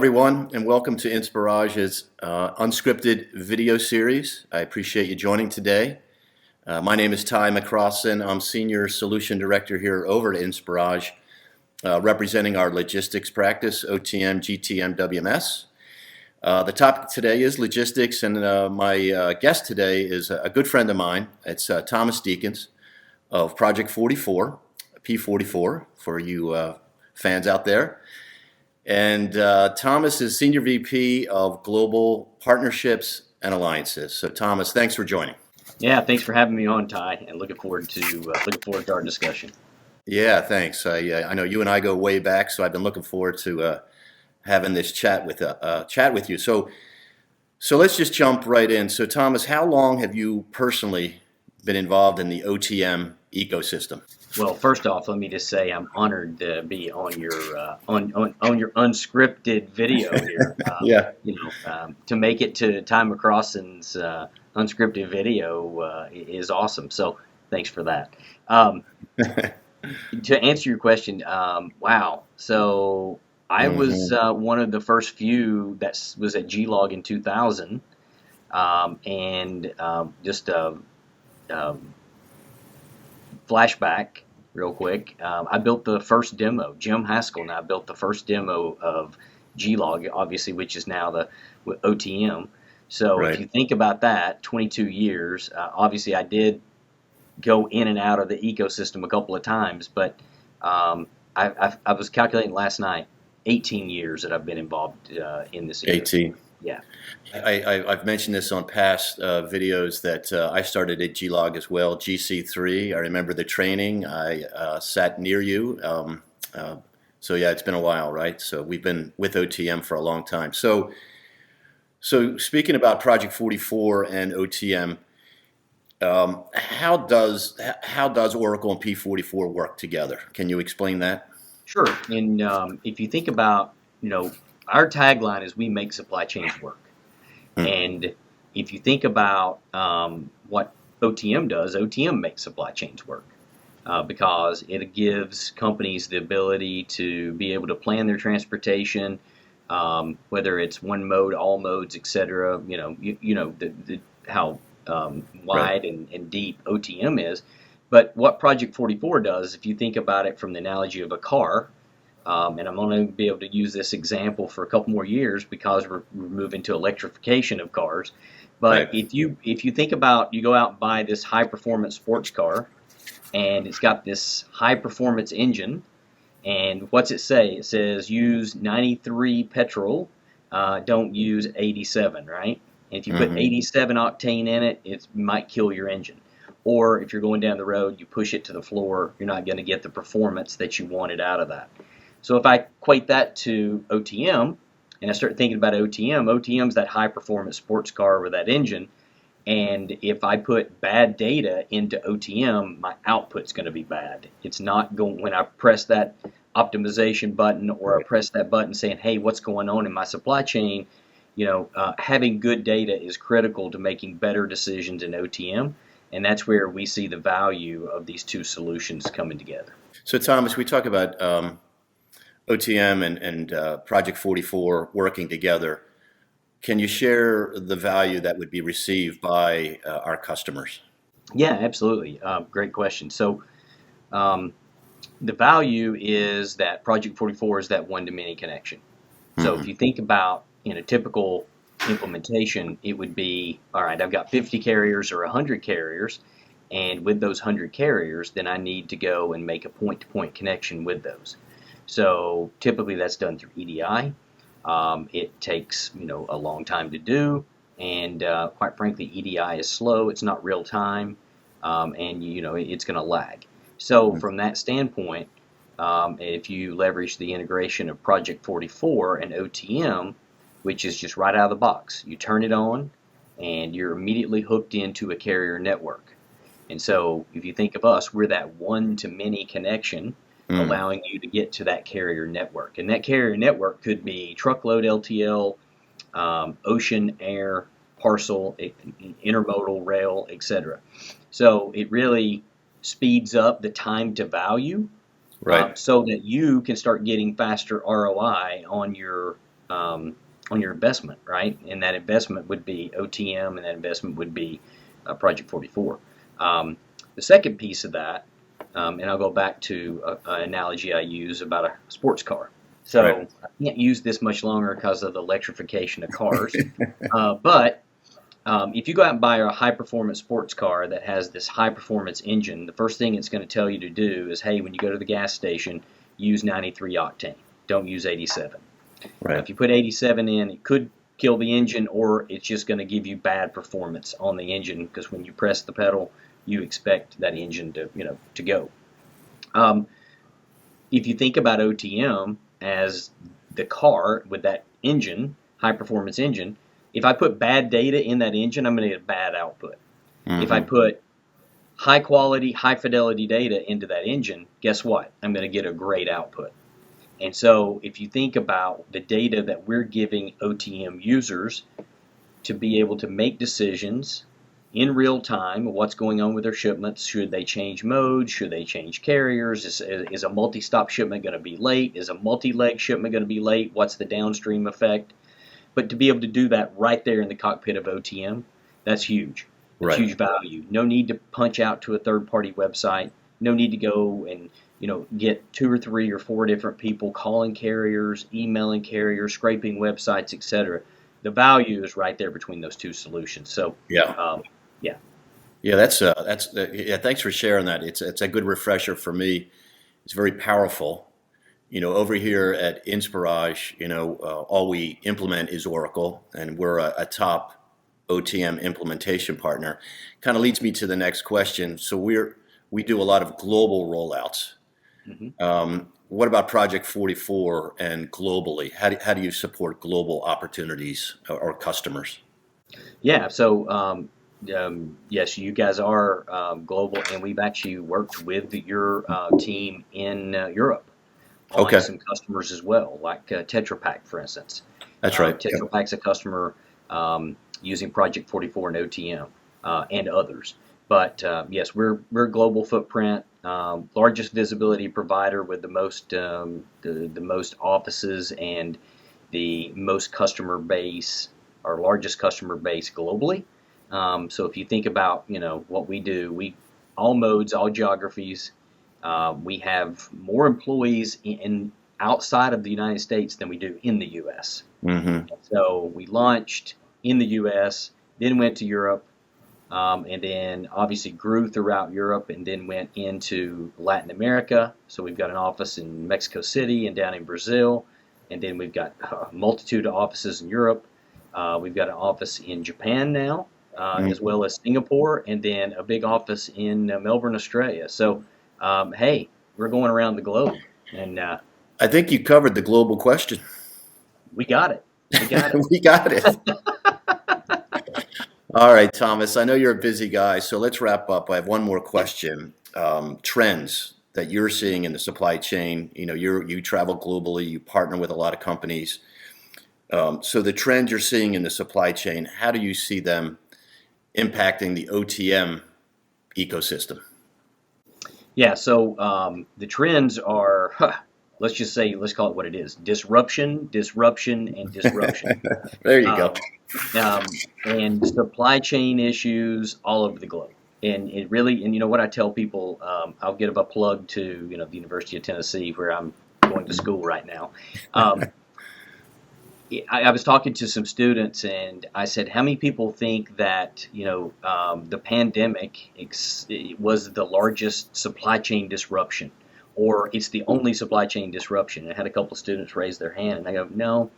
everyone, and welcome to Inspirage's Unscripted video series. I appreciate you joining today. My name is Ty McCrossan. I'm Senior Solution Director here over at Inspirage, representing our logistics practice, OTM, GTM, WMS. The topic today is logistics, and my guest today is a good friend of mine. It's Thomas Deakins of Project 44, P44, for you fans out there. And Thomas is Senior VP of Global Partnerships and Alliances. So Thomas, thanks for joining. Yeah, thanks for having me on, Ty, and looking forward to our discussion. Yeah, thanks. I know you and I go way back, so I've been looking forward to having this chat with you. So let's just jump right in. So Thomas, how long have you personally been involved in the OTM ecosystem? Well, first off, let me just say I'm honored to be on your unscripted video here. Yeah. To make it to Ty McCrossan's unscripted video is awesome. So thanks for that. To answer your question, wow. So I was one of the first few that was at G-Log in 2000, and just flashback real quick. I built the first demo. Jim Haskell and I built the first demo of G-Log, obviously, which is now the OTM. So Right. If you think about that, 22 years, obviously I did go in and out of the ecosystem a couple of times, but I was calculating last night, 18 years that I've been involved in this ecosystem. 18. Yeah. I've mentioned this on past videos that I started at G-Log as well, GC3. I remember the training. I sat near you. So yeah, it's been a while, right? So we've been with OTM for a long time. So speaking about Project 44 and OTM, how does Oracle and P44 work together? Can you explain that? Sure. And if you think about, our tagline is we make supply chains work. And if you think about what OTM does, OTM makes supply chains work because it gives companies the ability to be able to plan their transportation, whether it's one mode, all modes, etc. How wide and deep OTM is. But what Project 44 does, if you think about it from the analogy of a car, and I'm going to be able to use this example for a couple more years because we're moving to electrification of cars. But Right. if you think about, you go out and buy this high performance sports car, and it's got this high performance engine, and what's it say? It says use 93 petrol, don't use 87, right? And if you put 87 octane in it, it might kill your engine. Or if you're going down the road, you push it to the floor, you're not going to get the performance that you wanted out of that. So if I equate that to OTM, and I start thinking about OTM's that high-performance sports car with that engine, and if I put bad data into OTM, my output's going to be bad. It's not going, when I press that optimization button or I press that button saying, hey, what's going on in my supply chain, having good data is critical to making better decisions in OTM, and that's where we see the value of these two solutions coming together. So Thomas, we talk about OTM and Project 44 working together. Can you share the value that would be received by our customers? Yeah, absolutely. Great question. So the value is that Project 44 is that one-to-many connection. So if you think about in a typical implementation, it would be, all right, I've got 50 carriers or 100 carriers, and with those 100 carriers, then I need to go and make a point-to-point connection with those. So typically that's done through EDI. It takes a long time to do, and quite frankly, EDI is slow. It's not real time, and it's going to lag. So from that standpoint, if you leverage the integration of Project 44 and OTM, which is just right out of the box, you turn it on, and you're immediately hooked into a carrier network. And so if you think of us, we're that one-to-many connection, allowing you to get to that carrier network. And that carrier network could be truckload LTL, ocean, air, parcel, intermodal, rail, etc. So it really speeds up the time to value, Right. So that you can start getting faster ROI on your on your investment, right? And that investment would be OTM, and that investment would be Project 44. The second piece of that, and I'll go back to an analogy I use about a sports car. So Right. I can't use this much longer because of the electrification of cars. But if you go out and buy a high-performance sports car that has this high-performance engine, the first thing it's going to tell you to do is, hey, when you go to the gas station, use 93 octane. Don't use 87. Right. If you put 87 in, it could kill the engine, or it's just going to give you bad performance on the engine, because when you press the pedal, you expect that engine to go. If you think about OTM as the car with that engine, high performance engine, if I put bad data in that engine, I'm going to get a bad output. If I put high quality, high fidelity data into that engine, guess what? I'm going to get a great output. And so if you think about the data that we're giving OTM users to be able to make decisions in real time, what's going on with their shipments, should they change modes, should they change carriers, is a multi-stop shipment going to be late, is a multi-leg shipment going to be late, what's the downstream effect? But to be able to do that right there in the cockpit of OTM, that's huge. That's Right. huge value. No need to punch out to a third-party website. No need to go and get 2 or 3 or 4 different people calling carriers, emailing carriers, scraping websites, etc. The value is right there between those two solutions. So Yeah. yeah. Yeah, yeah. Thanks for sharing that. It's a good refresher for me. It's very powerful. Over here at Inspirage, all we implement is Oracle, and we're a top OTM implementation partner. Kind of leads me to the next question. So we do a lot of global rollouts. What about Project 44 and globally? How do you support global opportunities or customers? Yeah, so yes, you guys are global, and we've actually worked with your team in Europe on Okay, some customers as well, like Tetra Pak, for instance. that's right. Tetra Pak's a customer using Project 44 and OTM and others. But yes, we're a global footprint, largest visibility provider with the most offices and the most customer base, our largest customer base globally. So if you think about what we do, we all modes, all geographies. We have more employees in outside of the United States than we do in the U.S. Mm-hmm. So we launched in the U.S., then went to Europe, and then obviously grew throughout Europe, and then went into Latin America. So we've got an office in Mexico City and down in Brazil, and then we've got a multitude of offices in Europe. We've got an office in Japan now, as well as Singapore, and then a big office in Melbourne, Australia. So, hey, we're going around the globe, and I think you covered the global question. we got it. We got it. We got it. All right, Thomas, I know you're a busy guy, so let's wrap up. I have one more question. Trends that you're seeing in the supply chain. You travel globally, you partner with a lot of companies. So the trends you're seeing in the supply chain, how do you see them impacting the OTM ecosystem? Yeah, so the trends are, let's call it what it is: disruption, disruption, and disruption. There you go. And supply chain issues all over the globe. And it really, and what I tell people, I'll give a plug to, the University of Tennessee, where I'm going to school right now. I was talking to some students, and I said, how many people think that, the pandemic was the largest supply chain disruption, or it's the only supply chain disruption? And I had a couple of students raise their hand, and I go, no.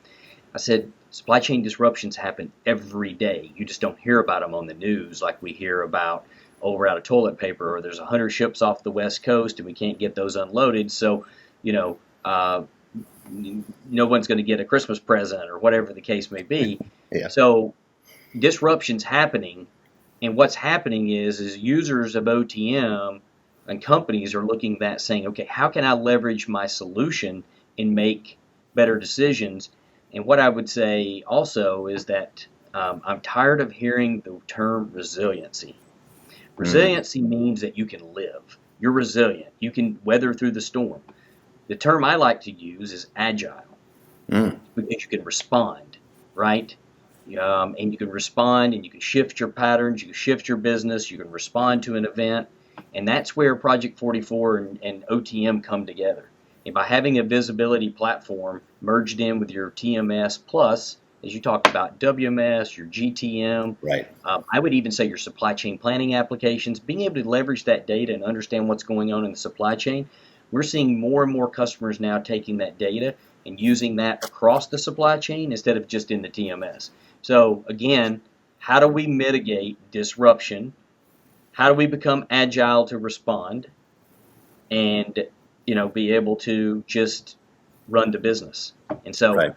I said, supply chain disruptions happen every day. You just don't hear about them on the news like we hear about, we're out of toilet paper, or there's 100 ships off the West Coast and we can't get those unloaded. So, no one's going to get a Christmas present, or whatever the case may be. Yeah. So disruption's happening, and what's happening is users of OTM and companies are looking at that saying, okay, how can I leverage my solution and make better decisions? And what I would say also is that I'm tired of hearing the term resiliency. Resiliency means that you can live. You're resilient. You can weather through the storm. The term I like to use is agile, is you can respond, right? And you can respond, and you can shift your patterns, you can shift your business, you can respond to an event, and that's where Project 44 and OTM come together. And by having a visibility platform merged in with your TMS plus, as you talked about, WMS, your GTM, Right. I would even say your supply chain planning applications, being able to leverage that data and understand what's going on in the supply chain. We're seeing more and more customers now taking that data and using that across the supply chain instead of just in the TMS. So again, how do we mitigate disruption? How do we become agile to respond and be able to just run the business? And so Right.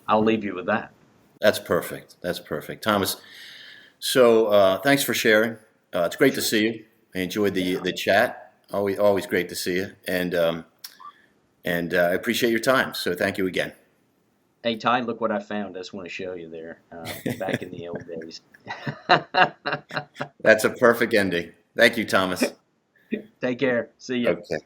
I'll leave you with that. That's perfect. That's perfect, Thomas. So thanks for sharing. It's great to see you. I enjoyed the chat. Always great to see you, and I appreciate your time. So thank you again. Hey, Ty, look what I found. I just want to show you there, back in the old days. That's a perfect ending. Thank you, Thomas. Take care. See you. Okay.